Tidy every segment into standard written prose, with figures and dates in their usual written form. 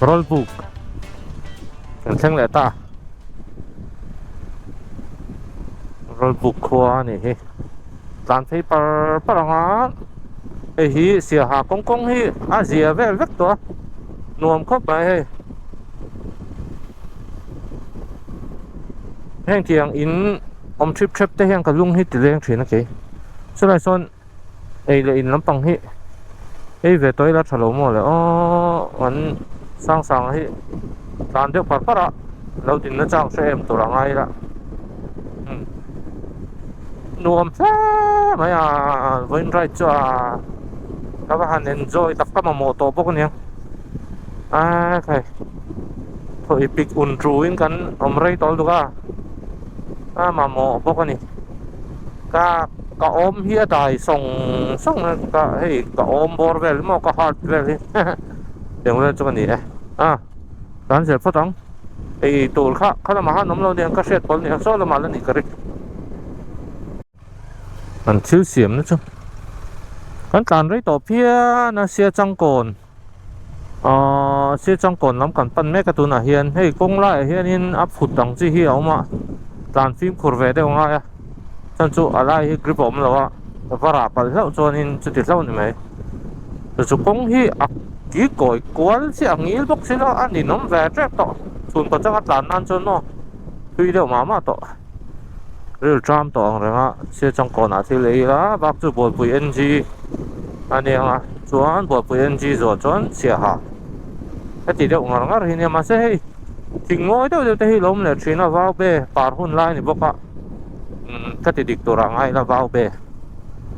rollbook kan theng le ta rollbook khua ni hi tlan paper paranga e hi sia ha kong kong hi a zia vel vek to nuam khop mai he heng tiang in om trip trip te heng ka lung hi ti leng thina ke so lai son ei le in lampang hi ei ve toi la thalo mo le o an sang sang hi tlan deuh par para lo tin na chang se em to rangai la nuam sa mai a voin rai cha ka ba han enjoy tak ka ma mo to pok ni a kai thôi pik un truin kan om rai tol du ka a ma mo pok ni ka om hi dai song song ka hei ka om bor vel mo ka hard vel hi deng le chu ni a dan se photang ei tur kha ma han nom lo diang ka set pol ni so lo ma la ni ka ri an thil siam na chu kan tlan rei to phia na sia chang kon sia chang kon lam kan pan me ka tu na hian hei kong lai hian in a phut dang chi hi auma tlan phim khur ve de nga ya chan chu alai hi grip om lo wa vara pal hlau chuan in chu ti hlau ni mai chu kong hi a ki koi kwal si angil bok si lo an ni nom ve trek to chun ko chang atlan nan chon no thui de ma to real tram to ang renga sia chang kon a thil ei la bak chu bol pui ng ani anga chuan bol pui ng zo chuan sia ha ka ti de ngar ngar hi ne ma se hei thing ngoi de te hi lom le thina waw be par hun lai ni boka ka ti dik to ra ngai la waw be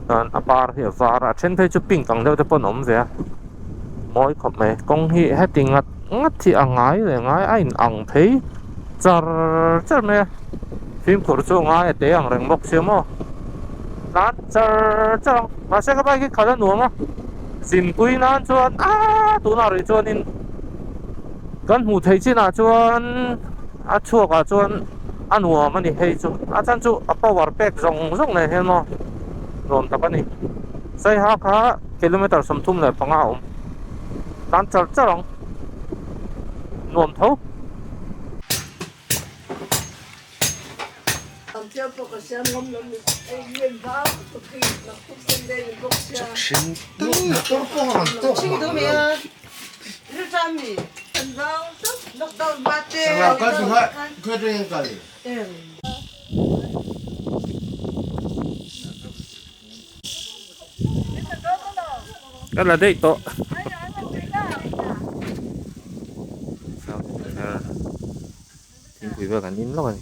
an a par hi var a then pe chu ping kang de te pon om ve moi khop me kong hi ha ti ngat ngat thi angai le ngai a in ang phei char me phim khur chu ngai te ang reng bok se mo nan char ma se ka ba ki khala nuam a sin pui nan chuan a tu na ri chuan in kan hmu thei china chuan a chuak a chuan a nuam ani hei chu a chan chu a power pack zong nei hen mo nuam tak ani sai ha kha kilometer som thum le panga tan charang nuam tho Chưa có cái xe ngâm lắm ấy nguyên vào cực kỳ là không xem đây là bốc xe xin tôi có hàng tôi chính tôi mẹ rất ra mì ăn vào tức lúc đầu ba tê sao có gì hết cứ đi cái cái là đây to sao tin quý vị cả nín rồi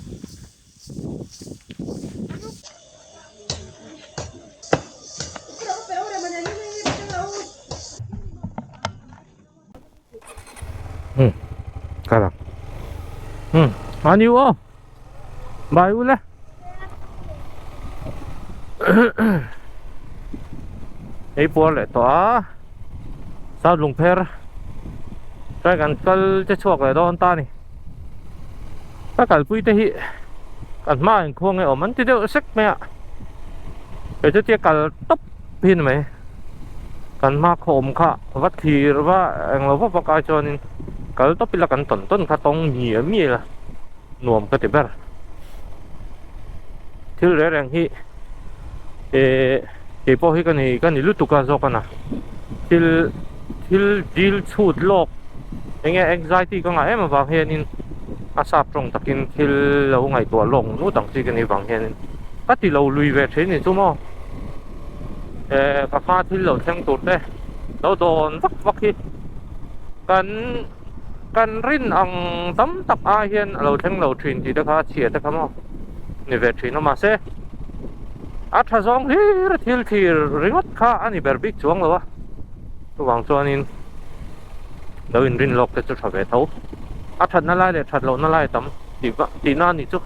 가라. 아니요. 마이울래. ấy bùa lại tỏa sao lùng phe ra gần cân cho chuột lại đó ta này các cả quy tê hi cần mai anh khuôn này ở mắn thì đều sắc mẹ để cho tiệt cả tóc pin mày cần ma khom khá vắt thì và anh lâu vắt cái cho nên cái tóc pin là cần tuần khá tông nhiều mía là nuông cái tiệt bэр thiếu rẻ rằng hi cái bao hi cái này lút tụ cả rồi na thiếu deal chut lok anh nghe anxiety có ngại mà vàng hiện in asap trong takin thiếu lâu ngày tua lồng nút đằng chỉ cái này vàng hiện bắt thì lâu lùi về thế này chú mò các pha thiếu lâu thêm tụt đấy lâu đòn vắt hi cần rin ang tấm tập ai hiện lâu thêm lâu truyền thì được ha chia được không này về truyền nó mà sẽ thà giống thì ringot kha ani berbik chuang lo tu wang chuan in lo in rin lok te chu thave tho that na lai le that lo na lai tam ti na ni chu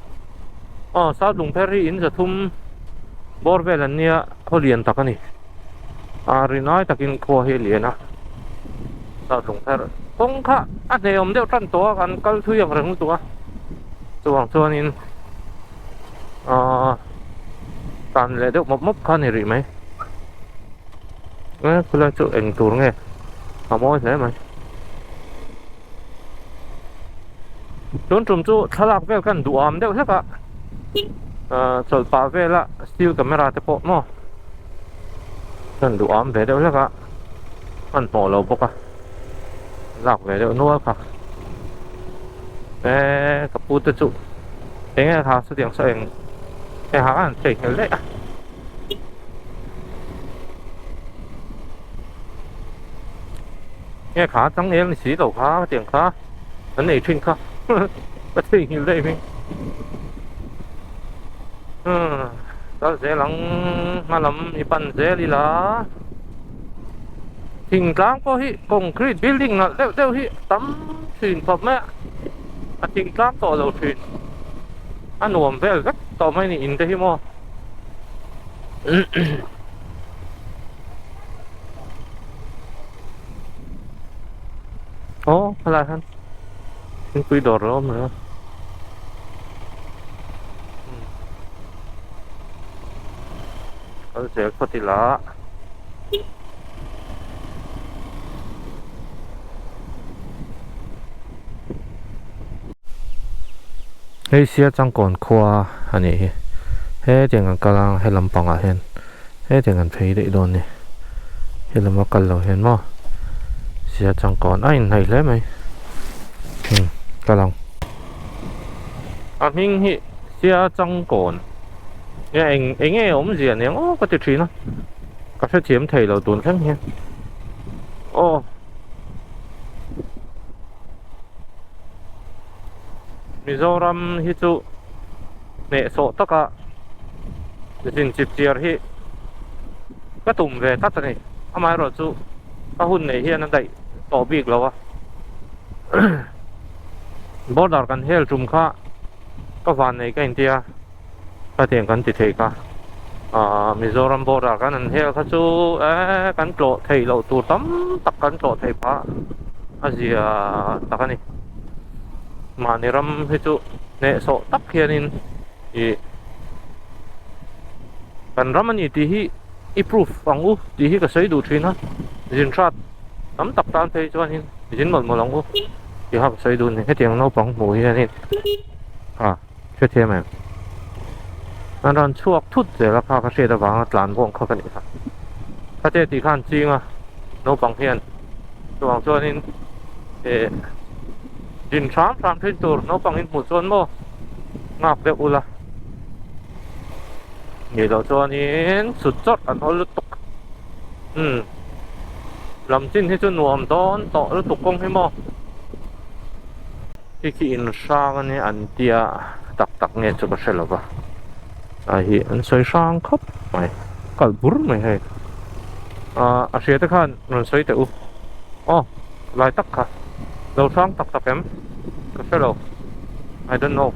sa lung pheri in za thum bor vel an nia kholian takani rinai takin kho he liana sa lung pher kong kha ne om deuh tran to kan kal thu yang reng tu tu wang chuan in tan le được một khăn này rỉ mấy cứ là chỗ ảnh tour nghe à mỗi thế mày จนจุ่มจู่ทะลักเวลกันดูอามเดียวใช่ปะจนป่าเวละสติลกับเมราเตโปะมั้งกันดูอามเวเดียวใช่ปะมันโผล่เราปะหลักเวเดียวนัวปะกับปูตะจุเองค่ะสุดอย่างเสียงหาอันเจ๋งเลยอ่ะขาตั้งเองสีตัวขาเตียงขาอันนี้ทิ้งขาก็ทิ้งเลยมั้งตอนเสียหลังมาลำอีปันเสียลีลาทิ้งกลางก็ฮิคอนกรีตบิลดิ้งน่ะเร็วฮิตั้มทิ้งผมแม่ทิ้งกลางต่อเราทิ้งอันหนุ่มเวลก็ต่อไม่นี่อินเตอร์ฮิโมโอ้อะไรท่านคุณคุยโดดร่มเหรอเสียก็ติละเฮ้ยเสียจังก่อนคว้าอันนี้เฮ้ยเดี๋ยวกันกำลังให้ลำปังอ่ะเห็นเฮ้ยเดี๋ยวกันเพย์ได้โดนนี่เห็นลำมากันเราเห็นมั้ยเสียจังก่อนไอ้ไหนเลยไหมกำลังมิงฮิเสียจังก่อนเนี่ยเองผมเสียเนี่ยโอ้ก็จะทีนะก็จะเทียมไทยเราตัวแข็งเนี่ยโอ้มิโซรัมฮิจุเนี่ยโซตกะจินจิบเจียร์ฮิก็ตุ่มเวทัศนี่ทำไมเราจูก็หุ่นเนี่ยเฮียนั่นได้ต่อบีกแล้ววะบอดกันเฮลจุ่มข้าก็ฟันในกันเดียก็เทียงกันติดเทกะมิโซรัมบอดกันนั่นเฮลเขาจูกันโกรธไทยเราตัวตั้มตักกันโกรธไทยพระอาเซียตักกันนี่มาในรัมฮิจูเนี่ยโซตักเฮียนินกันรัมมันนี่ที่ฮิimprove ฟังอูที่ฮิก็ใช้ดูทีนะจินชาติตั้มตักตามไทยจวนหินจินหมดหลังอูที่ฮับใช้ดูนี่ให้เตียงน้องปังหมูเฮียนี่ช่วยเทียมไหมนั่นช่วงทุดเสร็จแล้วพาเขาเสียตะวังหลานวงเข้ากันอีกครับถ้าเจตีข้านจริงอ่ะน้องปังเฮียนช่วงนี้จินสามที่ตัวน้องปังหินหมดส่วนโม่งับเด็กอุละนี่เราช่วงนี้สุดจดอันเขาลุตุกลำจิ้นที่จะหน่วมต้นต่อลุตุกกงให้โม่ที่ขี้อินซากันนี่อันเดียตักเนี่ยจะก็ใช่หรอปะอันใส่ช่างครับไม่กัลบุรไม่ให้อาเซียตะขันนั่นใส่แต่ลายตักค่ะเราช่างตักเอ็มก็ใช่หรอ I don't know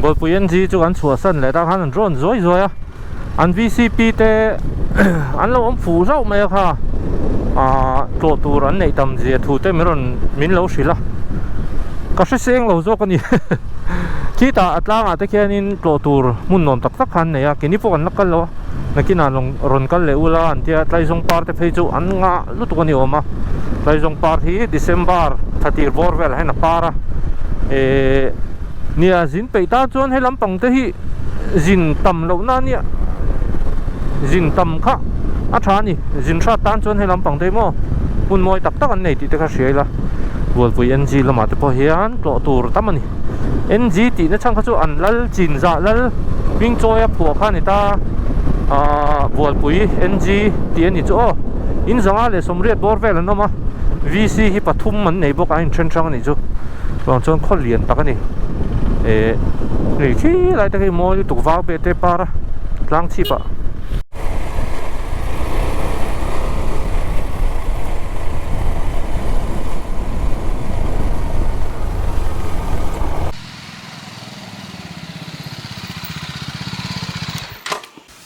bồi bùi anh gì cho anh chùa sân lại ta hắn rồi anh VCP te anh lâu ông phủ rau mày ha tổ tù anh này tầm gì thủ te mình lâu xí la có sẽ xem lâu rồi con gì khi ta ở làng te kia nên tổ tù muốn nón tắc hắn này cái này phụ anh nakal lo na kina long ron kal le ula anh tia trai song par te phê chu anh ngã lúc con nhiều mà trai song par hi December 30 borvel hay na para nia zin pe ta chuan he lampang te hi zin tam lo na nia zin tam kha a tha ni zin tha tan chuan he lampang te mo hun moi tak tak an nei ti te kha hriai la bual pui NG lama te pawh hian tlaw tur tam ani NG ti na chang kha chu an lal chin za lal wing choya phua kha ni ta bual pui NG ti ani chu o in zanga le somriat bor vel an oma VC hi pathum man nei bawk a in thren tang ani chu chuan chuan khaw lian tak ani ni khi lai ta kai moi tuk wau pe te para tlang chi pa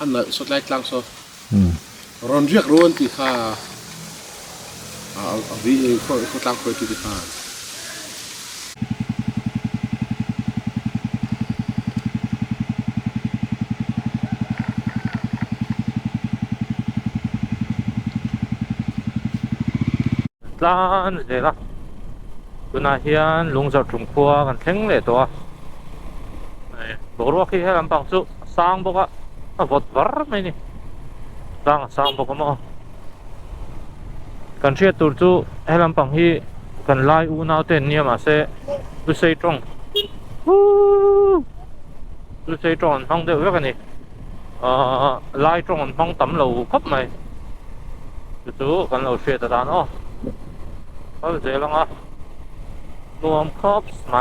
อันนั้นสุดท้ายกลางโซ่ร้อนเรียกร้อนที่ข้าวิเขาตั้งคุยที่ข้าล้านเดี๋ยวละตัวน่าเฮียนลุงจะจุ่มครัวกันเท่งเลยตัวบอกว่าที่ให้ลำปังสุสร้างบอกว่าบดวาร์ไม่นี่สร้างบอกว่ามั้งกันเชื่อตัวจู่ให้ลำปังที่กันไล่อูน่าเต้นเนี่ยมาเสดูเสียตรงดูเสียตรงห้องเดียวกันนี่ไล่ตรงห้องต่ำเราครบไหมจู่กันเราเชื่อแต่ด้านอ๋อเขาเจ๋งแล้วอ่ะรวมครบไหม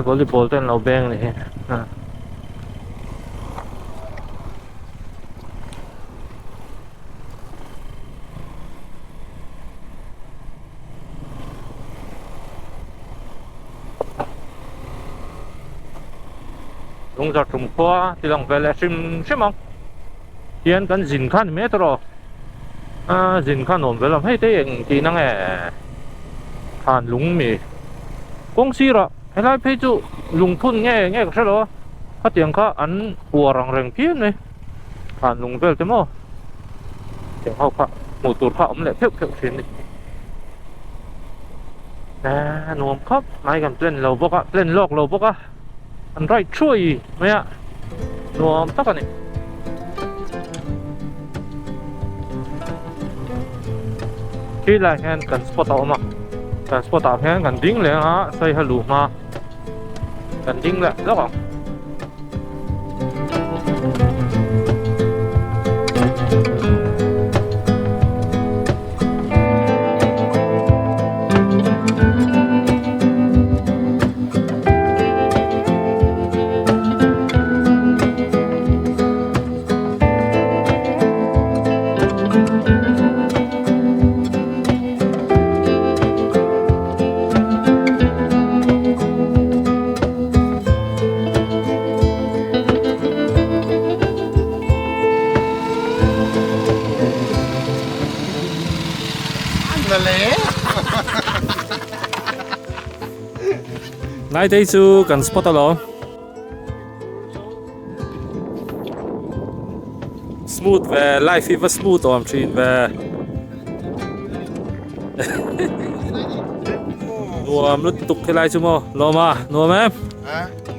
ก็รีบบอกเต้นเราแบ่งเลยลุงจะจุ่มครัวที่หลังไปแล้วชิมมั้งเทียนกันจินขันเมตรจินขันหนุ่มไปแล้วให้ได้ยังที่นั่งผ่านลุงมีกงซีระให้ไล่พี่จู่ลุงทุนแง่ก็ใช่หรอถ้าเตียงข้าอันหัวรังแรงเพี้ยนเลยผ่านลุงไปแล้วจะมั้งเตียงเขาข้าหมูตูดข้าอมเละเพี้ยวชิ้นนี่หนุ่มครับนายกันเล่นเราบอกว่าเล่นโลกเราบอกว่าอันไรช่วยไหมอะหนุ่มตักกันนี่ที่ไรแค่กันสปอตเอามากันสปอตเอาแค่กันดิ้งเลยฮะใส่ฮัลโหลมากันดิ้งแหละแล้วก็นั่นแหละ นายได้จูกันสปอตเอาหรอsmooth เว้ยไลฟ์ว่า smooth ตัวมันชีนเว้ยนัวมันตุกให้ไลฟ์ชั่วโมงรอมานัวไหม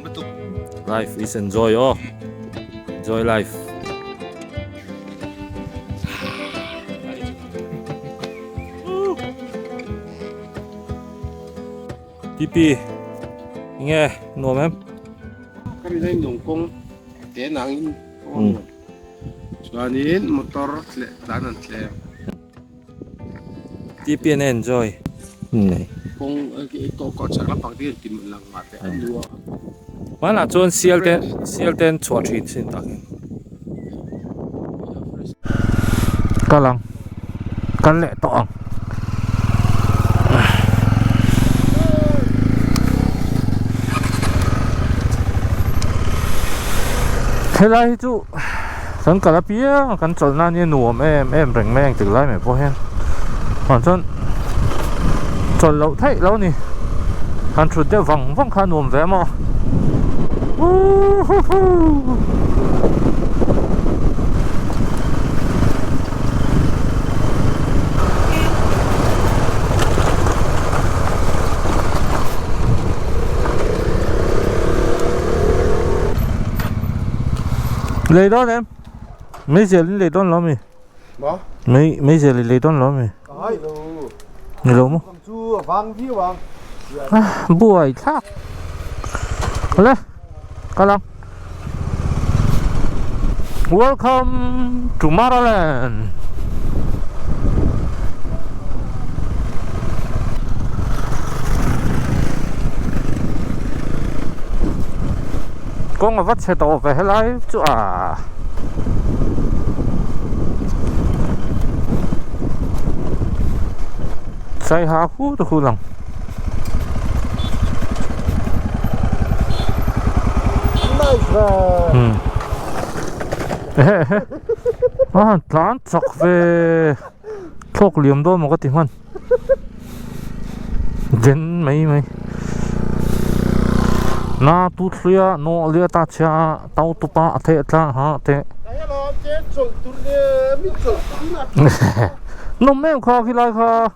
betul life is enjoy oh enjoy life pipi nghe nổ em kan ini nungkung tenangin soalin motor danan tle pipi and enjoy này kung ko sa lapang din tin lang mate andua mana chuan sial ten chua thin sin tak kalang kan le to ang thế này chú sẵn cả là bia cần chọn na như nuông em rèn men từ lại mày po hen hoàn toàn chọn lâu thấy lâu nè hắn chụp để vòng khá nuông về mà lấy đó em mấy giờ lấy đó lắm Đó. mấy giờ lấy đó lắm Cái đồ. nhiều lắm Không chú vàng phía vàng. buổi thác lên các bạn welcome to Maraland con mà vắt xe tàu về lại chú à say hà khu tôi khu lòng tán chọc về thuốc liềm đôi một cái tiếng hơn dân mấy na tu lia no lia ta cha tao tu pa the cha ha the no mem kho khi lai kho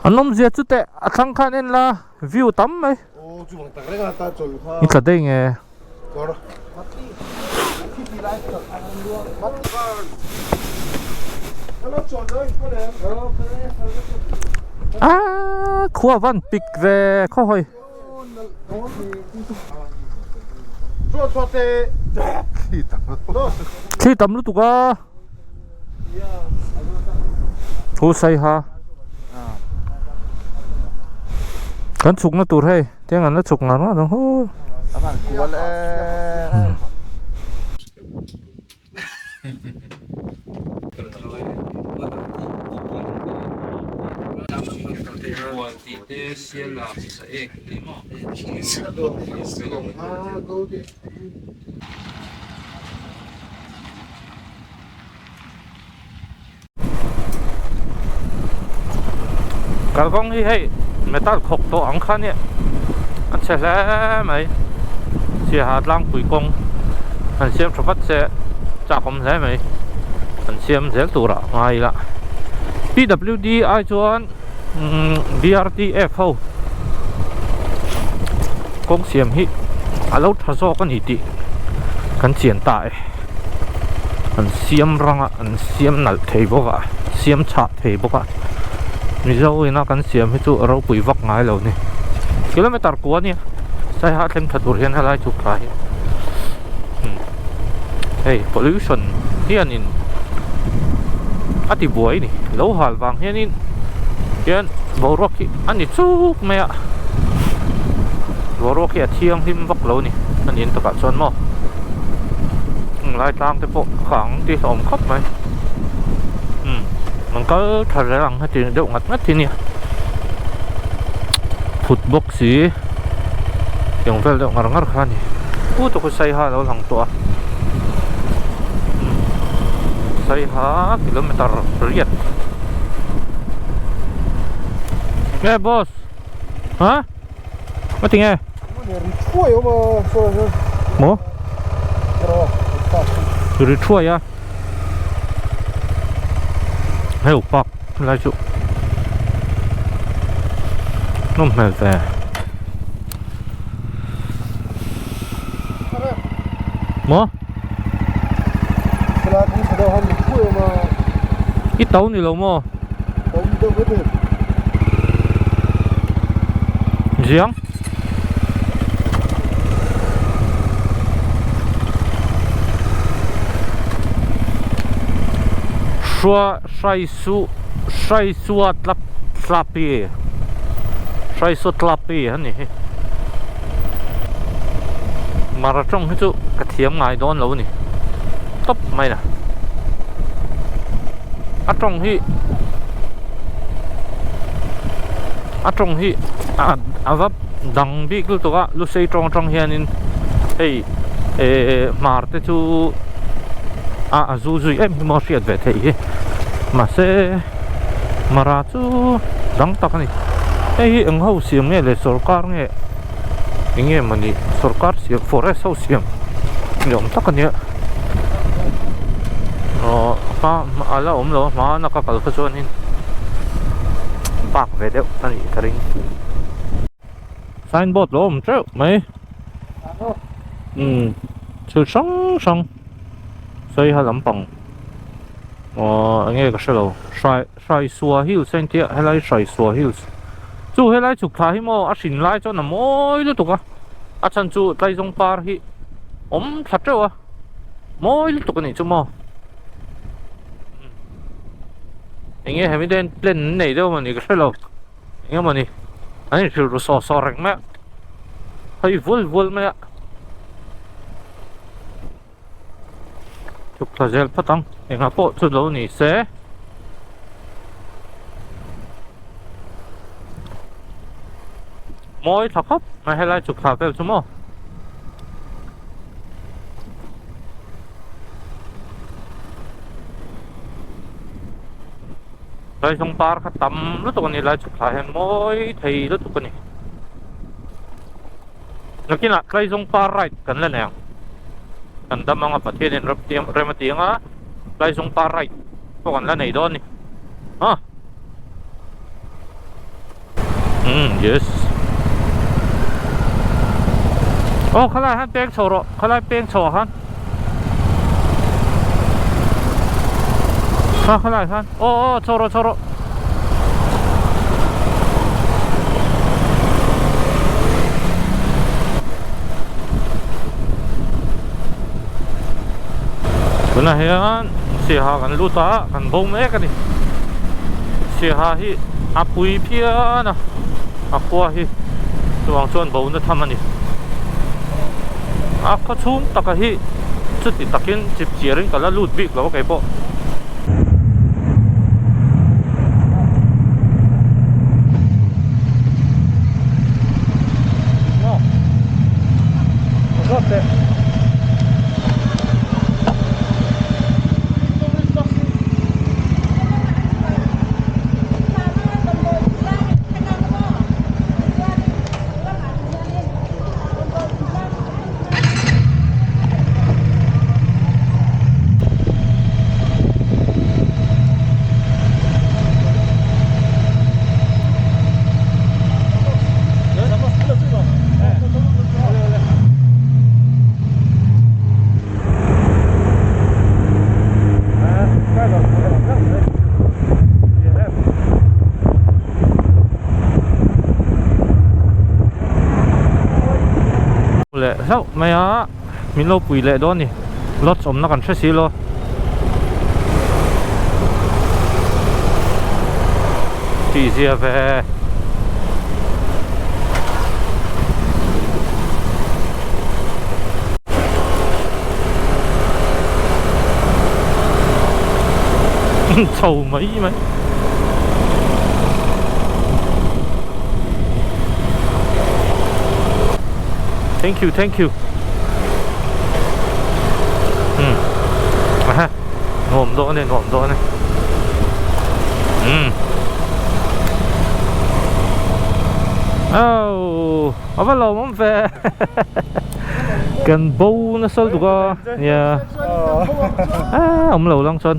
anom zia chu te athang khan en la view tam mai Ô chú bằng tặng cái ta chọn kha. ni ka dei nge Có đó. Nó chọn đấy, có đẹp. khua văn pik về kho hoi Cho tê. khi tầm lúc tụ ka thu say ha kan chuk na tur hay tiếng anh nó chuk na nó ho cái con gì hay metal khóc to ăn khăn nhé anh sẽ lấy mấy chỉ hạt lang quỷ công anh xem cho phát sẽ chắc không thấy mấy anh xem sẽ tụ ra ngay là PWD ai chọn BRTF công xem hi alo thà do con hít đi kan chiến tại anh xem răng anh xem nal thấy bốc à xem chặt thấy bốc à mình dâu ina kan xem hi chu ro pui vak ngai lo ni kilometer ko ni sai ha thêm thật hiền hay lai chụp lại hey pollution hiền in ati buai ni lo hal wang hiền in hiền borok hi ani chuk me borok hi thiang him vak lo ni an in to ka chon mo lai tang te po khang ti som khop maiมันก็ทะเลหลังให้ตีเดี๋ยวงัดทีนี้ฟุตบอลสีอย่างเฟลเดี๋ยวงัดขันนี่พูดตัวใส่หาเราหลังตัวใส่หากิโลเมตรเรียดไงบอสฮะมาถึงไง ช่วยเอามาช่วย หมูหรือช่วยอะให้อุปกรณ์อะไรจุนุ่มแม่แต่หมอ là cũng phải đâu hơn một chuỗi mà ít tấu thì lâu mò tốn đâu có được giếng xua sai xua tlapi sai xua tlapi hả nhỉ mà ra trong cái chỗ cái thiếm ngài đón lâu nhỉ tóc mày nè ở trong hi vấp đằng bị cái tụi lúc xây trong hiền in hey mà cái chú dù em mà siết về thế mà sẽ mà ra chú đắng tắc này hey anh hậu xiêm nghe là सरकार nghe mà đi सरकार xiêm forest hậu xiêm nhóm tắc cái nhé mà là lo mà nó có cái số này bạc về đấy anh ấy cái signboard lo chứ mấy 就上所以他能帮anh nghe cái số sai xua hills sen tia hay là sai xua hills chú hay là chụp thay mà xin lại cho nó mỗi lúc tục chân chú tay trong par hi thật rồi mỗi lúc tục này chú mà anh nghe hay bên lên này đâu mà này cái số anh nghe mà này anh chịu rồi so rạch mẹ hay vul mẹ chụp thời gian phát tăng anh học bộ chút lâu này sẽ mỗi thằng hấp mà hay là chụp thảo về chúng mò đây trong par khát tắm lúc tụi này lại chụp thảo hen mỗi thì lúc tụi này nó kia là đây trong par right cần lên nào cần đâm mga pati din remati nga lai sung par right ko kan la nei don ni yes khalai han peng choro khalai peng cho han khalai han choro Bữa hiện xe hà kan luta kan bông mẹ cái này xe hà hi apui pia na aqua hi tuang chuan bông na tham ani có chung taka hi chút ti takin chip chiarin kala lut bik lo kai po no got it lệ sao mày mình lâu quỷ lệ đó nè lót sống nó còn chết xí lo chỉ gì về chầu mấy thank you ngồm đỗ này bắt đầu mắm về cần bâu nó sôi tụi co nhà ông lầu long xuân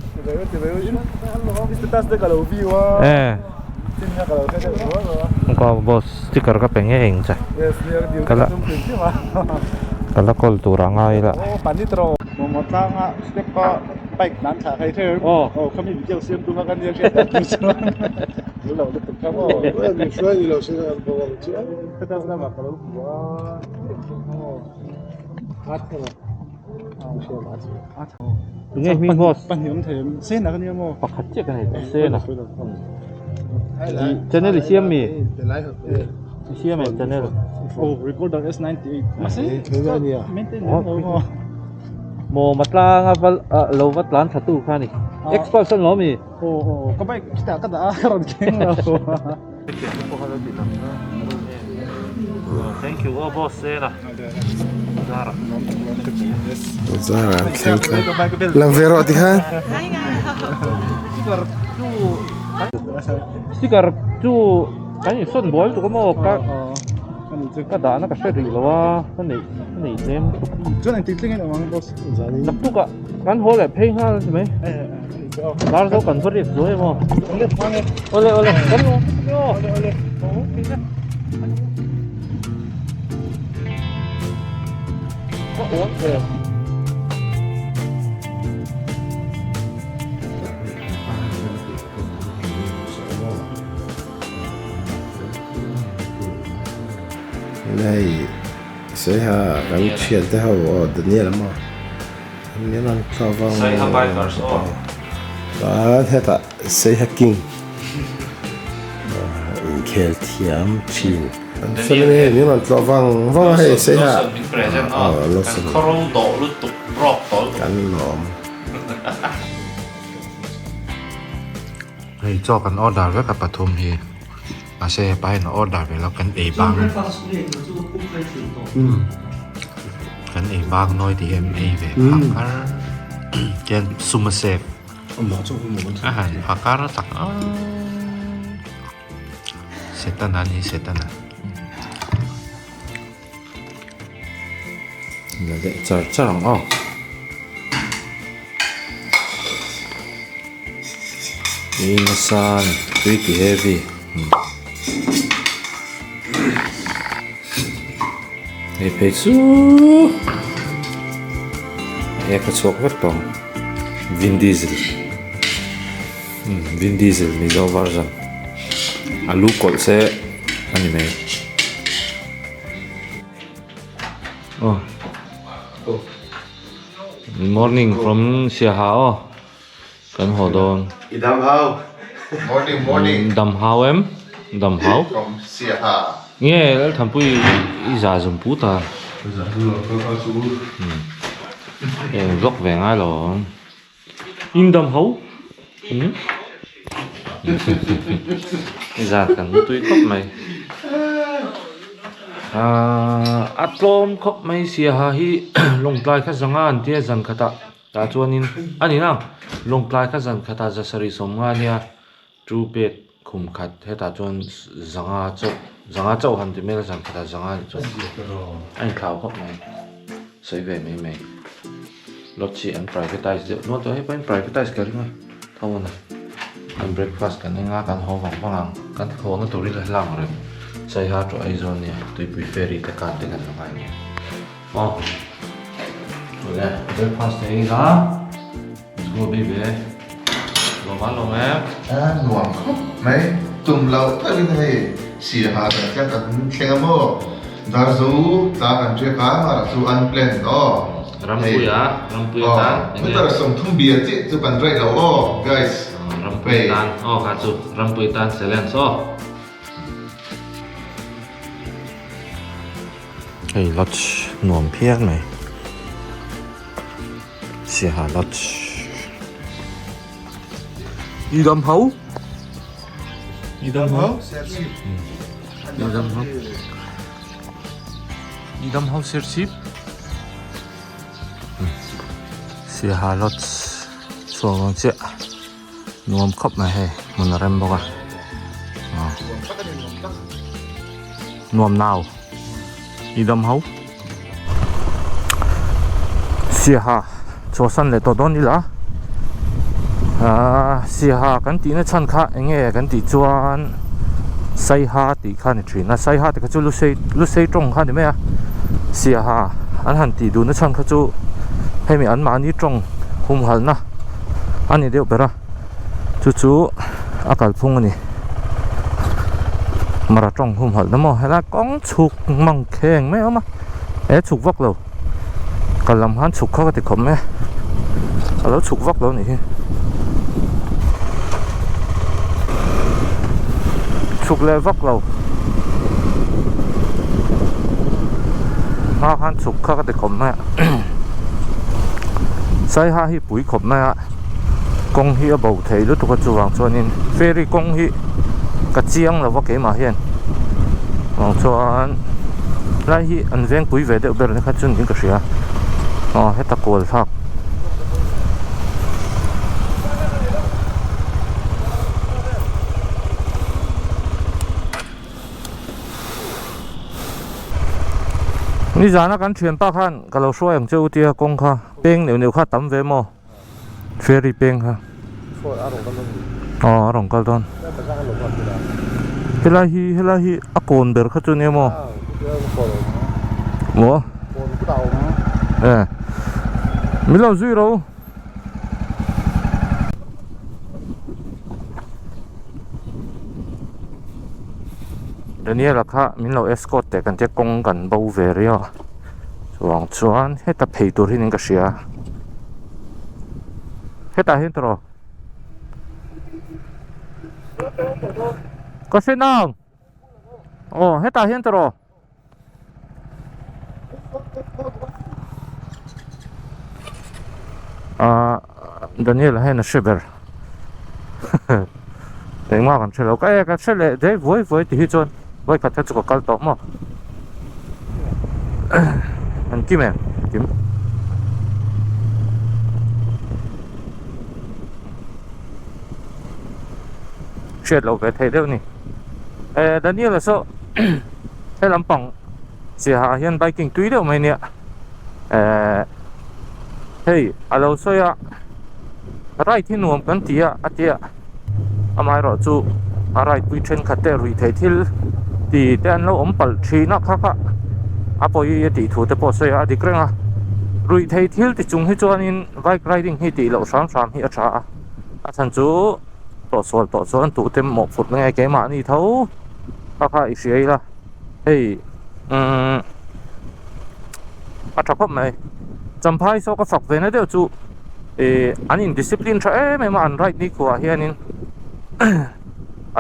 không có bos stiker ka pengen cha kala kol turang ai la một trang step có bạch bán trả hay thêm không nhìn chiều xem tôi kan dia kita lo dekat kamu ni suai lo sih bawa tu kita sama kalau buat nghe mình bos pan hiểm thêm sen là cái gì mà bạc chết cái này sen à channel là xem mi xem mi channel recorder S98 masih maintain mo matlang lo matlan satu kan ni expansion lo mi kabay kita kada karon keng lo thank you boss sena Zara thank you lang vero ti ha sticker chu cái gì xuân bói tụi có một cái đá nó cả xe rỉ là wa cái này xem chỗ này tiếng anh ông boss tập tụ cả gắn hố lại pay ha thì mấy đó đâu cần phát điện rồi mà ole cắn luôn có uống hay sẽ ha cái chuyện thế hậu ở đợt này lắm mà nếu ăn sao vâng Say ha bikers đó thế ta sẽ hacking khéo thiam chín cho nên nếu ăn sao vâng vâng hay sẽ ha nó sẽ không đổ lúc tục rọp đổ cắn nóm hay choกัน order ไว้กับปฐมเฮอาเซ่ไปเนาะ order ไปแล้วกันเอบางกันเอบางน้อยที่เอ็มเอเวผักการแกนซูมาเซฟอาหารผักการตักเสร็จแล้วนี่เสร็จแล้ว là để chờ chắc lòng ổ Inasan pretty heavy Hey phê su Hey có chọc vất bóng Vin Diesel Vin Diesel mi do version Alu col se anime Oh Morning from Siahao Kan ho don Idam how? Morning. Dam hao em Dam hao From Siaha. Nghe là thằng pui già dùng bút à góc về ngay rồi in đầm hấu già cần tôi khóc mày atlom khóc mày xìa ha hi long plai khát răng an tia dần khata ta chuan in anh nào long plai khát dần khata ra sari som nga nia tru pet khum khat he ta chuan zanga châu han ti mel zang khata zanga chuan anh khao khóc mày sấy về mấy mày lót chị ăn privatize được nó tôi hay bên privatize cái này thôi nè ăn breakfast cái này ngã cái hồ vàng vàng cái hồ nó tôi đi lại làm rồi xây hát rồi zone này tôi prefer cái cái cái này oh rồi nè breakfast này ra let's go baby lo bán lo em Nuông khóc mấy tùm lâu ta bên này Siaha là chắc là khen mô đã dù ta ăn chơi cá mà dù ăn plan đó rampuy tan mình ta là sống thông bia chứ chứ bạn rơi đâu guys rampuy tan cả chú rampuy tan selen so hey lót nuông phiếc này Siaha lót đi đâm hấu đi đâm hấu đi đâm hấu xếp xếp Siaha lót xuống ngon chết nuông khóc mà hay mình rem bọc à nuông nào đi đâm hấu Siaha cho sân để tổ đón đi lá Siaha kan ti na chan kha enge kan ti chuan sai ha ti kha ni thin na sai ha ti kha chu lu sei tong kha ni me a Siaha an han ti du na chan kha chu hemi an ma ni tong hum hal na ani deu pera chu akal phung ani mara tong hum hal na mo hela kong chuk mang kheng me ama e chuk vak lo kalam han chuk kha ti khom me alo chuk vak lo ni chuk le vak lo ha han chuk kha ti khom me sai ha hi pui khom me kong hi abo thei lu tu ka chuwang chuanin ferry kong hi ka chiang lo wa ke ma hian wang chuan lai hi an veng pui ve de ber ne kha chun ding ka ria heta kol thak ni zana kan thuyền pa khan ka lo shoi ang cheu tia kong kha peng neu kha tam ve mo ferry peng kha arong kal don helahi akon ber kha chu ne mo mo mi lo zui ro ดี๋ยวนี้ล่ะค่ะมินเราเอสโคตแต่กันจะกงกันเบาเวรีอ่ะช่วงชวนให้ตาเพย์ตัวที่นึงก็เสียให้ตาเห็นตัวก็เส้นน้ำโอ้ให้ตาเห็นตัวเดี๋ยวนี้เราให้นะชิบเบอร์เองมากันเชลก็กันเชลเดี๋ยวไว้ที่จวนไว้พัดจุกกัลต่อมาอันกี่แม่กี่เช็ดเราไปเทเดียวนี่เดี๋ยวนี้เราโซ่ให้ลำปังเสียหายยันไปกิ่งตุ้ยเดียวไหมเนี่ยเฮ้ยเราโซ่ยอะไรที่หนุ่มกันที่อาทิตย์อามาเราจูอะไรปุยเชนขัดเตอร์รีเททิลที่เดินเราปัลชีนักค่ะอาปอยตีถูแต่พอเสียดีกรีนะรีเททิลที่จุงให้จวนินไบค์ไรดิ้งให้ตีเราสามให้อาชาอาจารย์จูต่อส่วนตัวเต็มหมกฟุตไงแกมานี่เท่าค่ะอีกเสียละเฮ้ยอาชาพบไหมจำพายโซก็ฝักเวนะเดียวจูอันนี้ดิสซิปลินใช่ไหมมาอันไรนี่กว่าเฮียนิน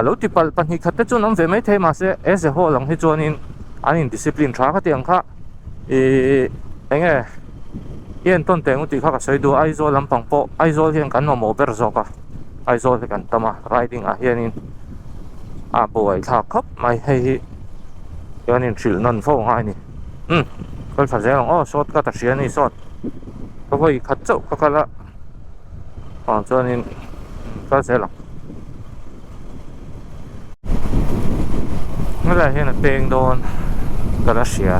แล้วที่ปัญหาขัดจนน้ำเวไม่เทมาเสียเสียหัวหลังให้จวนินอันนี้ดิสซิปลินช้าก็เตียงค่ะยังไงเฮียนต้นเตียงที่เขาก็ใช้ดูไอโซลำปังโปไอโซเฮียนกันมาโมเบอร์โซก็ไอโซเฮียนกันตมาไรดิ้งเฮียนินป่วยถ้าครับไม่ให้เฮียนินชิลนั่นฟ้องให้นี่ก็ถ้าเสียหลังสดก็ตัดเสียนี่สดก็ไปขัดเจ้าก็ละจนนี้ก็เสียหลังเมื่อไรเห็นเตียงโดนก็ละเสีย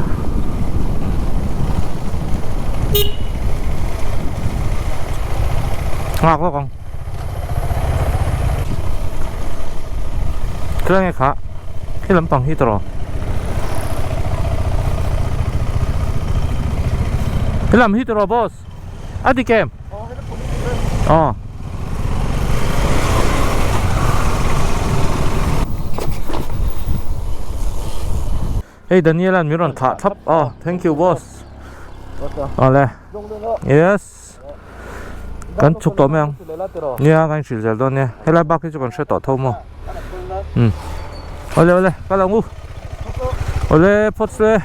มากแล้วกองเครื่องไงคะที่ลำปังที่ตรอที่ลำที่ตรอบอสอะดีเกมอ๋อเฮ้ยดานิเอลันมิรอนถาทับอ๋อ thank you boss อ๋อเลย yes กันชุกตัวมั้งเนี่ยกันชิลเจลตัวเนี่ยให้เราบักที่จะกันเชื่อต่อเท่ามั้งเอาเลยก็ลองงูเอาเลยพอดเลย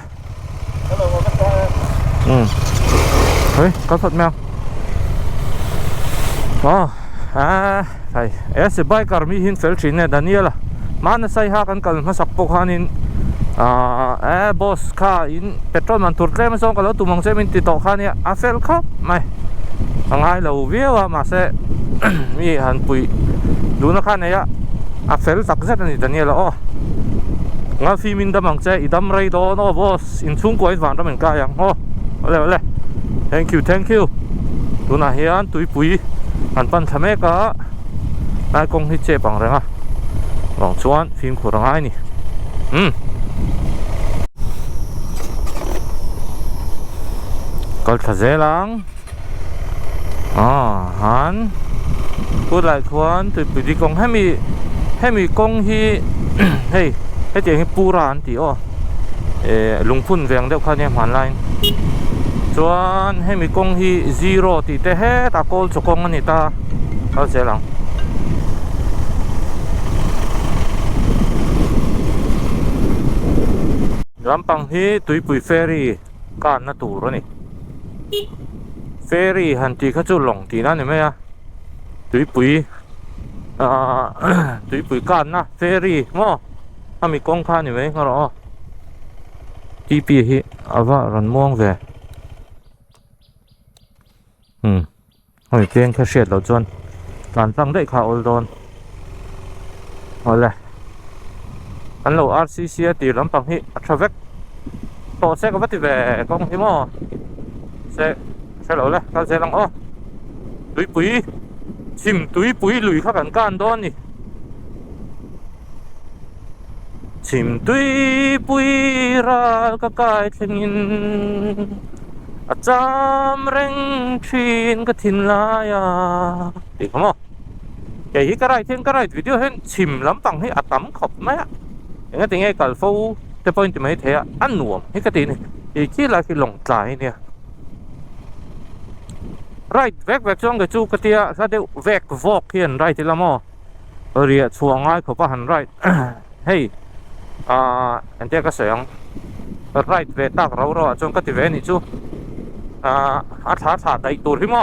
เฮ้ยก็พอดมั้งอ๋อใช่เสียบายการมีหินเฟลชินเนี่ยดานิเอล่ะมันใส่หากันกันมาสักปกหานินบอสข้าอินเปโตรมันตุรเล่มาส่งกันแล้วตุมังเซมินติดต่อข้าเนี่ยเฟลครับไม่ง่ายเราเวียวมาเสมีหันปุยดูนะข้าเนี่ยเฟลสักเซตนี่ดานิเอล่ะงั้นฟีมินดามังเซอิดามไรโดนบอสอินชุ่งกวยฝันดามันกายังเอาเลย thank you ดูนะเฮียนตุยปุยอันปันทำเมกะนายกงฮิเจปังเรงลองชวนฟิล์มขวดง่ายนี่ก็ขะเจลังฮันพูดหลายคนตุยปุยดีกงให้มีกงฮีเฮ้ยให้เจียงให้ปูรานตีลุงพุ่นเวียงเดียวข้าเนี่ยหันไลน์ส่วนให้มีกงฮี0ตีเตะเฮตาโกลจกงอันนี้ตาเขาเสียหลังลำปังฮีตุยปุยเฟรี่การน่าตูรนี่เฟรี่หันตีเขาจุลงตีนั่นเห็นไหมตุยปุยตุยปุยการนะเฟรี่มั้งถ้ามีกงข้านี่ไหมเขาหรอที่ปีฮีว่ารันม่วงเวเพียงแค่เสียดเราจนการตั้งได้ข่าวโดนเอาเลยอันเรา RCC ตีลำปังฮีทราเวกต่อเซกับวัตถุแวกองที่มอเซเราเลยการเซลังตุยปุยชิมตุยปุยลุยข้ากันการโดนนี่ชิมตุยปุยรักกายเทงินอาจารย์เร่งชินกทินลายาดีขโมยแกฮิกระไรเทียนกระไรวิดีโอเห็นชิมลำปังให้อาตั้มขบไหม อย่างที่ไงกัลฟูแต่พออินที่ไม่เท่อันหน่วมให้กตินี่อีกที่ละที่หลงใจเนี่ยไรแวกช่วงกับจูกติอ่ะถ้าเดี๋ยวแวกวอกเขียนไรที่ละมอเรียช่วงง่ายเขาก็หันไรเฮ้ยอันเดียก็เสียงไรเวตักเราจงกติเวนี่จูอาถาได้ตัวที่มอ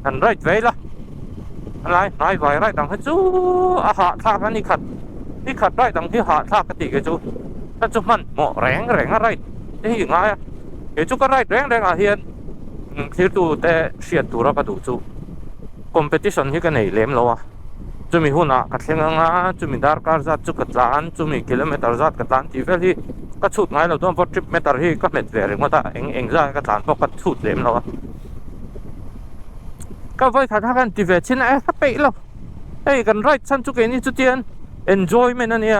อันไรเวละอะไรนายไว้ไรดังให้จูหาท่ากันนี่ขัดไรดังที่หาท่ากติกับจูถ้าจูมันหมอแรงอะไรนี่ยังไงอ่ะเดี๋ยวจูก็ไรแรงเฮียนที่ดูแต่เสียตัวเราก็ดูจูคอมเพติชันที่กันไหนเล่มแล้วอ่ะจูมีหุ่นอ่ะกัดเสียงอ่ะจูมีดาร์การ์จัดจูกัดล้านจูมีกิโลเมตรจัดกัดล้านที่เวลที่ก็ชุดไงเราต้องพอทริปเมตรที่ก็เม็ดเวริงว่าแต่เองจะกัดล้านพอกัดชุดเล่มแล้วอ่ะก็ไว้ขัดกันที่เวชินไอ้ถ้าไปแล้วไอ้กันไรฉันจูเกนี่จูเตียน enjoyment นั่นเนี่ย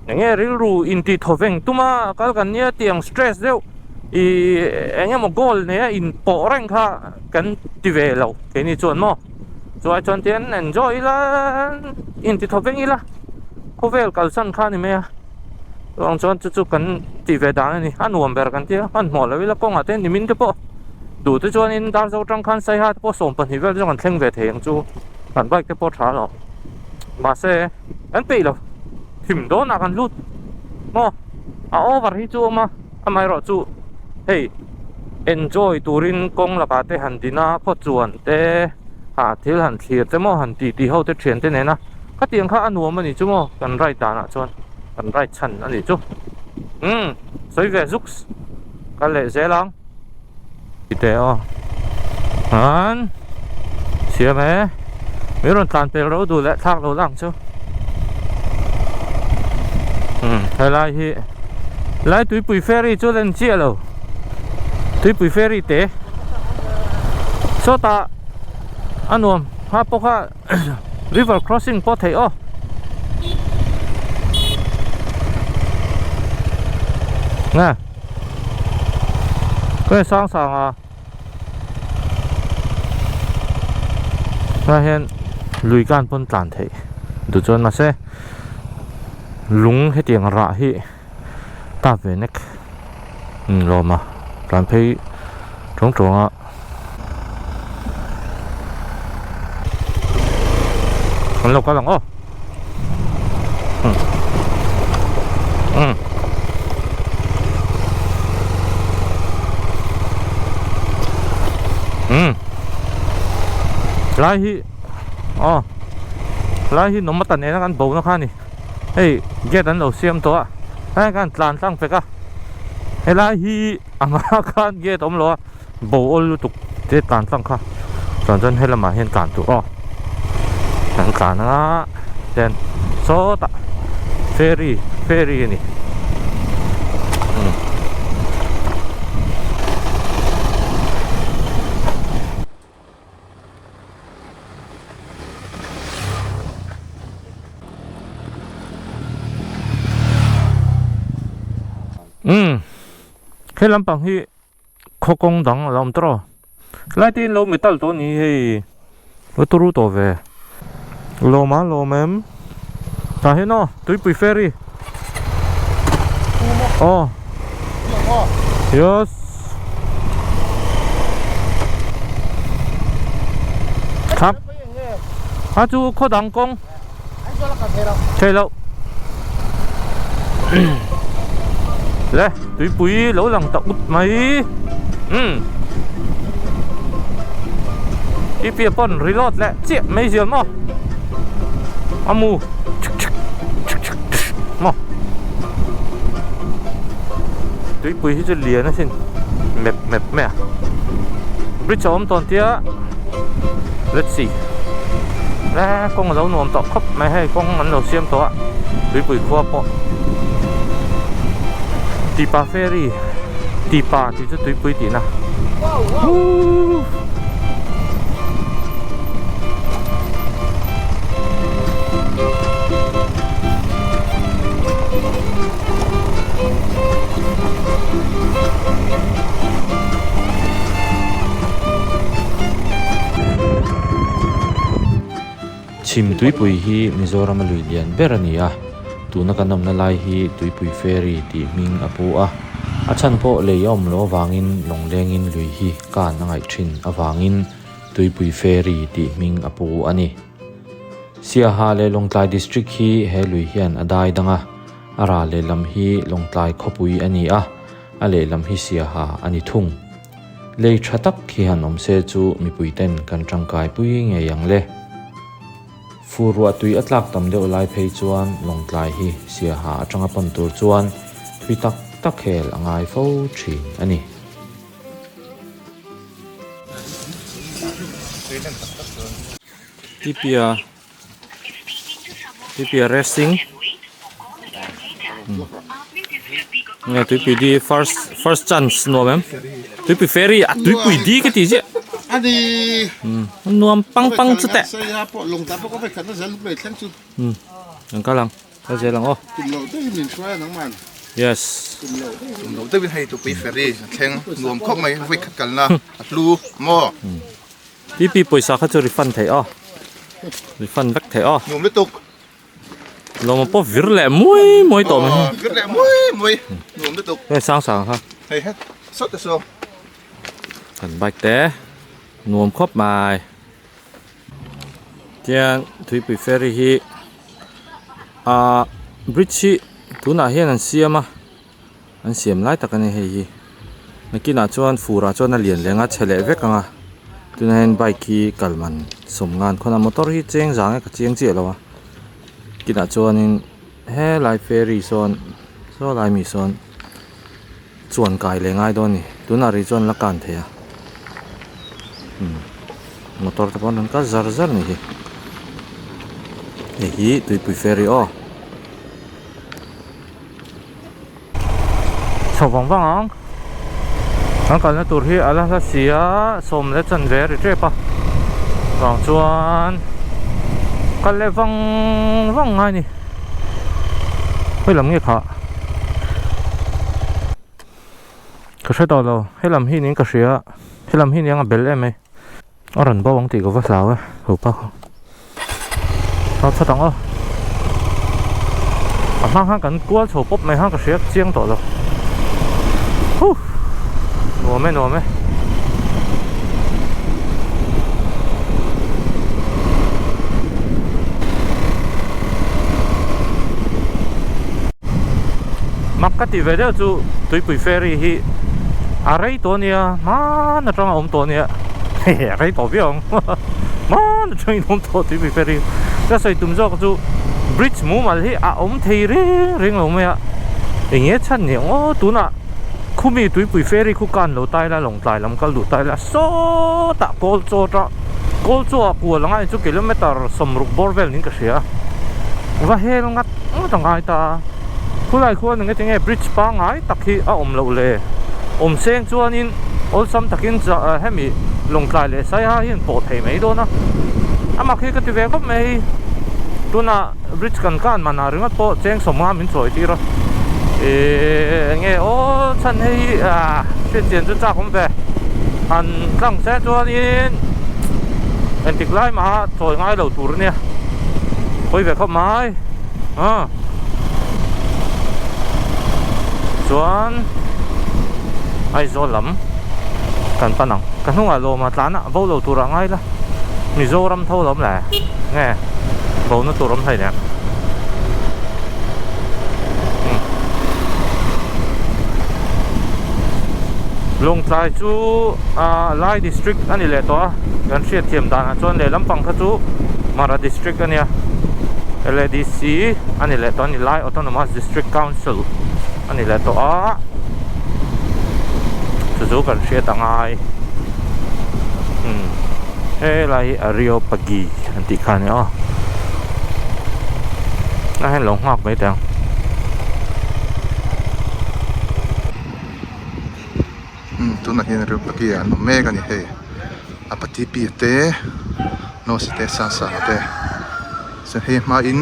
อย่างเงี้ยรู้อินที่ทว่าตุ้มากันเนี่ยเตียง stress เร็วอย่างเงี้ยมัน goal เนี่ยอินปอแรงค่ะกันที่เวลแล้วแค่นี้ชวนมั้งชวนเตียน enjoy ละอินที่ทว่าอีละเขาเวลกันสั้นค่ะนี่ไหมอ่ะลองชวนจู่ๆกันที่เวดานนี่อันวันเบอร์กันที่อันหมดแล้วเวลาก็งาเต้นนี่มินเตปอดูที่ชวนอินดาร์จะจังคันใส่ฮาที่พอส่งปัญหาเวลจะกันเท่งเวทีอย่างจู่กันไปที่พอช้าหรอมาเซ่อันปีแล้วทิมโดนกันลุดมั้งเอาไปที่จู่มาทำไมรอจู่เฮ้ย enjoy ตูรินกงละกาเตหันดีน่าพอจวนเตหาเที่ยวหันเทียเตมั้งหันตีเขาเตเทียนเตเนี่ยนะก็เตียงข้าอันหัวมันนี่จู่มั้งกันไรตานะชวนกันไรชันอันนี้จู่สวยเวซุกส์กันเลยเสียหลังอีเตอ๋อฮันเสียไหมไม่รู้การเป็นเราดูแลทางเราหลังจู่ไฮไลท์ที่ไล่ตุยปุยเฟรี่จู่เล่นเชี่ยเราตุยปุยเฟรี่เตะโซตาอันนู้นฮะพวกเขา river crossing พอเทอ๋อไงก็สร้างอ่ะมาเห็นลุยการปนตันเทดูจนมาเซ่ลุงให้เตียงระที่ตาเวนิกรอมาการเพย์ตรงอ่ะมันลงกันหลังไล่ที่ไล่ที่นมมาตันเองนะกันโบนะคะนี่เฮ้ยเก็ตอันเราเสียมตัวให้กันลานตั้งไปก็ให้ไล่ที่อามากันเก็ตอมล้อโบลูตุกเจ็ดลานตั้งค่ะตอนจนให้ละมาเห็นการตัวหนังการนะเช่นโซตาเฟรี่นี่แค่ลำพังที่โคกงดังเราไม่รู้ไล่ที่เราไม่ตัดตัวนี้ให้เราตัวรู้ตัวเวโลมาโลแมมตาเห็นเนาะตุยปุยเฟรี่yes ครับอาจูโคดังกงใช่แล้วเลยตุยปุยเราหลังตะอุดไหมอีเปียปอนรีโหลดแล้วเจี๊ยไม่เสียมั้งอามูมั้งตุยปุยที่จะเลียนะสิแมปแม่บริจอมตอนเตี้ย let's see แล้วกงเราหน่วมต่อครบไม่ให้กงมันเราเสียมตัวตุยปุยครัวปอตีปาเฟรี่ตีปาที่จะตุยปุยตีนะชิมตุยปุยฮีมิโซรามาลุยเลียนเบรนีอ่ะ tu na kanam na lai hi tuipui ferry ti ming apu a chan po leiom lo wangin longlengin lui hi kan na ngai thin awangin tuipui ferry ti ming apu ani siaha le longtlai district hi he lui hian adai danga ara le lam hi longtlai khopui ani a le lam hi siaha ani thung lei thatak khi han om se chu mi puiten kan tangkai pui nge yang le furwa tui atlak tam deuh lai phei chuan longtlai hi siaha atanga pon tur chuan thui tak tak khel angai fo thin ani tipia racing nghe tụi đi first chance no mem tụi ferry tụi đi cái gì chứ Adi nuam pang pang chút tệ saya po long ta po ko phải khẩn ra lúc này thang chu đừng có lăng cái gì lăng ô tum lo te min chua nang man yes Nấu tới bên hay tụi bị ferry khen nuông khóc mày với khát cần là lu mò tí pपैसा khá cho refund thế refund back thế nuông liên tục lo mà po vir lẹ muối tổ mình cái này muối nuông liên tục cái sáng ha hay hết sốt được sao cần bạch té nuông khóc mài tiền tụi bị ferry hi bridge tu na hian an siam lai tak ani hei hi nakina chuan fura chuan a lian lenga chhele vek anga tuna hen bike hi kalman somngan khona motor hi cheng jang ka cheng che lawa kina chuan in he lai ferry son so lai mi son chuan kai lengai do ni tuna ri chuan la kan thea motor ta pon ka zar ni hi tui ferry chào vòng vòng ang kan na tur hi ala la sia som le chan ve ri tre pa wang chuan kan le vang ngai ni hoi lam nge kha ka hre to lo he lam hi ning ka hria he lam hi ning a bel em ai oran bo wang ti ko va slaw ho pa ta tang mang hang kan kual chho pop mai hang ka hria chiang to lo nuông mày mắc cái gì vậy đó chú tụi bị ferry hi rây to nia má nó trong to nia rây to biết không má nó trong to tụi bị ferry cái xây tụm cho chú bridge mũ mà hi thấy riêng ông mày ý nghĩa chân nhiều tụi nè khu mi tụi bụi ferry khu can lỗ tai là lồng tai làm cái lỗ tai là số tạ col cho của là ngay chỗ km sầm rục borvel những cái gì á và he nó ngắt thằng ai ta khu lại khu những cái tiếng bridge pa ngay tắc khi lỗ lệ sen chuan in sam tắc in hem mi lồng tai lệ sai ha hiện bộ thể mấy đó na mà khi cái tivi có mấy tu na bridge can mà na ringat po cheng somma min choi ti ro nghe chân hay chuyện tiền cho chắc không về anh đang xe cho nên anh tiklại mà rồi ngay đầu tour nè quay về không mai chuan ai zo lắm cần pan nặng cần không ai lo mà tán à vô đầu tour ngay là mình zo ram thâu lắm lẽ nghe vô nó tour lắm thầy nè long trai chu lai district ani le to gan hriat thiam dan chuan le lampang kha chu mara district ania LADC ani le to ani lai autonomous district council ani le to chu kan hriat angai he lai Rio Pagi anti khan na hen long hak mai tang tu na hian ru pakia no me kan he apati pi te no se te sa te se he ma in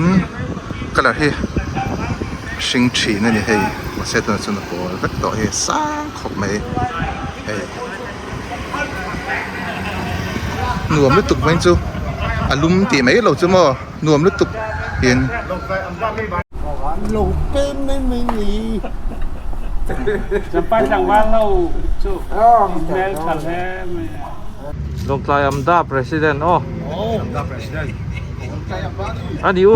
kala he sing chi na ni he ma se ta chun ko vek to he sang khop mai he nuam lu tuk main chu alum ti mai lo chu mo nuam lu tuk hian lỗ bên mấy mì Sampai sang walau cu. Mel kalhe. ลงไกลอัมดา president อ๋อ Dah presiden. อันดิว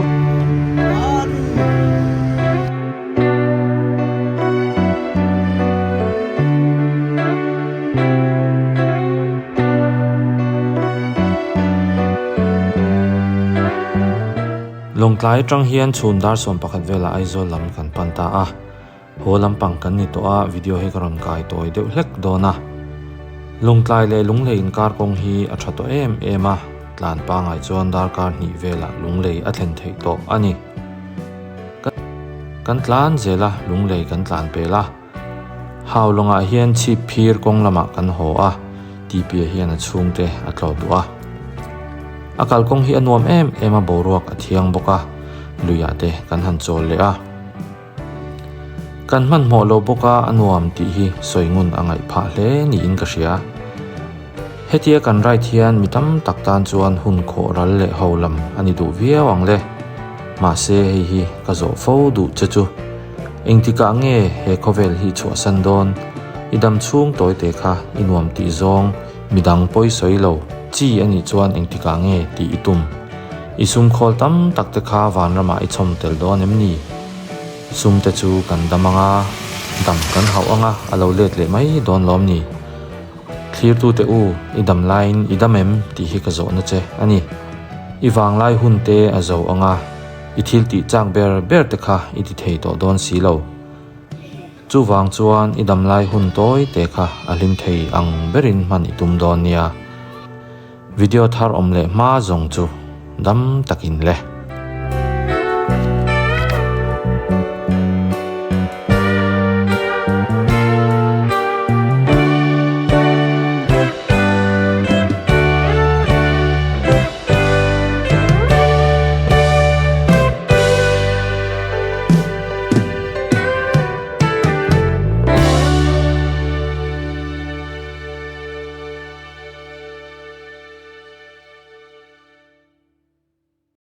ลงไกลจังเฮียนชุนดาร์สมปักเวลาไอโซลำกันปันตาอ่ะโหลำปังกันนี่ตัววิดีโอให้กรอนกายตัวเดือดเล็กโดนะลงไกลเลยลุงเลยอินการกงฮีอัชตัวเอ็มอ่ะหลานปังไอโซนดาร์การนี่เวลาลุงเลยอัตเลนเทโตอันนี้กันหลานเจละลุงเลยกันหลานเปละฮาวลงอาเฮียนชีพีร์กงละมากันโหอ่ะทีเปียเฮียนช่วงเตะอัตโลตัวอากาศคงฮีอันวมเอ็มบรวกเทียงบกะลุยาเตกันหันโจเลยอ่ะกันมันหมอโลบกะอันวมตีฮีสวยงุนอ่างไอพาเลนี่อินกะเชียเฮตียกันไรเทียนมีตั้มตักตานจวนหุ่นโครัลเล่ฮาวลำอันนี้ดูเวียวังเล่มาเซฮีกะโจฟูดูเจจูเองที่กะเง่เฮโคเวลฮีชัวสันดอนอีดำช่วงตัวเตค่ะอินวมตีซองมีดังปอยสวยโลจีอันนี้จวนเองที่กางเงตีอิตุมอิซุมคอลตั้มตักตะคาวานระมาอิชมเตลโดนเอ็มนี่ซุมเตจูกันดำมังอาดำกันเขาอ่างอาเราเล็ดเลยไม่โดนล้อมนี่คลีร์ตูเตอูอีดำไลน์อีดำเอ็มตีฮิกะโจนะเจอันนี้อีวางไล่หุ่นเตอโจอ่างอาอีทิลตีจางเบอร์เตค่ะอีติเทโตโดนสีเหลาจูวางจวนอีดำไล่หุ่นโต้ยเตค่ะอลิมเทอังเบรินมันอิตุมโดนเนี่ยวิดีโอทาร์อมเล่มาจงจูดำตักินเล่